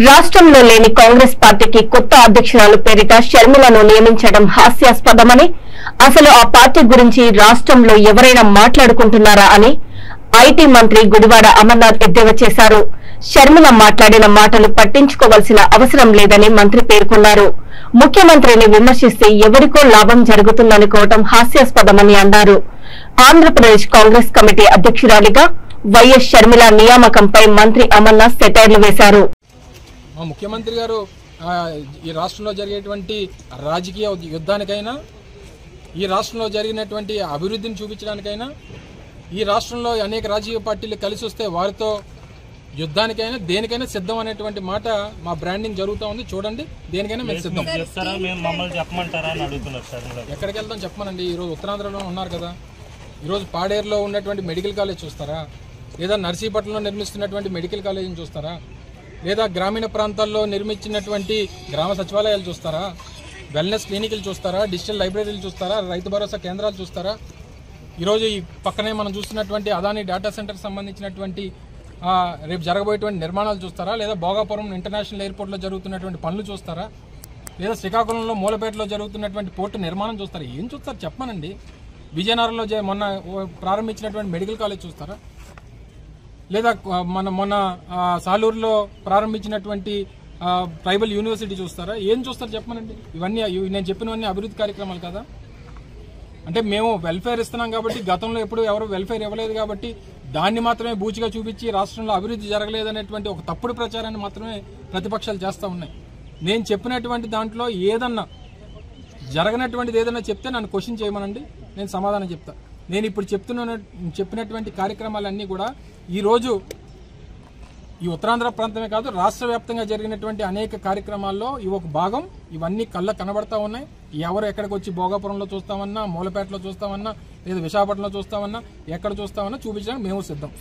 రాష్ట్రంలో లేని కాంగ్రెస్ పార్టీకి కొత్త అధ్యక్షురాలు పేరిట షర్మిలను నియమించడం హాస్యాస్పదమని, అసలు ఆ పార్టీ గురించి రాష్ట్రంలో ఎవరైనా మాట్లాడుకుంటున్నారా అని ఐటీ మంత్రి గుడివాడ అమర్నాథ్ ఎద్దేవా చేశారు. షర్మిల మాట్లాడిన మాటలు పట్టించుకోవాల్సిన అవసరం లేదని మంత్రి పేర్కొన్నారు. ముఖ్యమంత్రిని విమర్శిస్తే ఎవరికో లాభం జరుగుతుందనుకోవడం హాస్యాస్పదమని అన్నారు. ఆంధ్రప్రదేశ్ కాంగ్రెస్ కమిటీ అధ్యక్షురాలిగా వైఎస్ షర్మిల నియామకంపై మంత్రి అమర్నాథ్ సెటైర్లు వేశారు. ముఖ్యమంత్రి గారు ఈ రాష్ట్రంలో జరిగేటువంటి రాజకీయ యుద్ధానికైనా, ఈ రాష్ట్రంలో జరిగినటువంటి అభివృద్ధిని చూపించడానికైనా, ఈ రాష్ట్రంలో అనేక రాజకీయ పార్టీలు కలిసి వస్తే వారితో యుద్ధానికైనా దేనికైనా సిద్ధం అనేటువంటి మాట మా బ్రాండింగ్ జరుగుతూ ఉంది. చూడండి, దేనికైనా మేము సిద్ధం. ఎక్కడికి వెళ్తాం చెప్పమనండి. ఈరోజు ఉత్తరాంధ్రలో ఉన్నారు కదా, ఈరోజు పాడేరులో ఉన్నటువంటి మెడికల్ కాలేజ్ చూస్తారా, లేదా నర్సీపట్నంలో నిర్మిస్తున్నటువంటి మెడికల్ కాలేజీని చూస్తారా, లేదా గ్రామీణ ప్రాంతాల్లో నిర్మించినటువంటి గ్రామ సచివాలయాలు చూస్తారా, వెల్నెస్ క్లినిక్లు చూస్తారా, డిజిటల్ లైబ్రరీలు చూస్తారా, రైతు భరోసా కేంద్రాలు చూస్తారా, ఈరోజు ఈ పక్కనే మనం చూస్తున్నటువంటి అదానీ డేటా సెంటర్కి సంబంధించినటువంటి రేపు జరగబోయేటువంటి నిర్మాణాలు చూస్తారా, లేదా భోగాపురం ఇంటర్నేషనల్ ఎయిర్పోర్ట్లో జరుగుతున్నటువంటి పనులు చూస్తారా, లేదా శ్రీకాకుళంలో మూలపేటలో జరుగుతున్నటువంటి పోర్టు నిర్మాణం చూస్తారా? ఏం చూస్తారు చెప్పమనండి. విజయనగరంలో మొన్న ప్రారంభించినటువంటి మెడికల్ కాలేజ్ చూస్తారా, లేదా మొన్న సాలూరులో ప్రారంభించినటువంటి ట్రైబల్ యూనివర్సిటీ చూస్తారా? ఏం చూస్తారు చెప్పమనండి. ఇవన్నీ నేను చెప్పినవన్నీ అభివృద్ధి కార్యక్రమాలు కదా. అంటే మేము వెల్ఫేర్ ఇస్తున్నాం కాబట్టి, గతంలో ఎప్పుడు ఎవరు వెల్ఫేర్ ఇవ్వలేదు కాబట్టి దాన్ని మాత్రమే బూచిగా చూపించి రాష్ట్రంలో అభివృద్ధి జరగలేదనేటువంటి ఒక తప్పుడు ప్రచారాన్ని మాత్రమే ప్రతిపక్షాలు చేస్తూ ఉన్నాయి. నేను చెప్పినటువంటి దాంట్లో ఏదన్నా జరగనటువంటిది ఏదన్నా చెప్తే నన్ను క్వశ్చన్ చేయమనండి, నేను సమాధానం చెప్తా. నేను ఇప్పుడు చెప్పినటువంటి కార్యక్రమాలన్నీ కూడా ఈరోజు ఈ ఉత్తరాంధ్ర ప్రాంతమే కాదు, రాష్ట్ర వ్యాప్తంగా జరిగినటువంటి అనేక కార్యక్రమాల్లో ఇవి ఒక భాగం. ఇవన్నీ కళ్ళ కనబడతా ఉన్నాయి. ఎవరు ఎక్కడికి వచ్చి భోగాపురంలో చూస్తామన్నా, మూలపేటలో చూస్తామన్నా, లేదా విశాఖపట్నంలో చూస్తామన్నా, ఎక్కడ చూస్తామన్నా చూపించడానికి మేము సిద్ధం.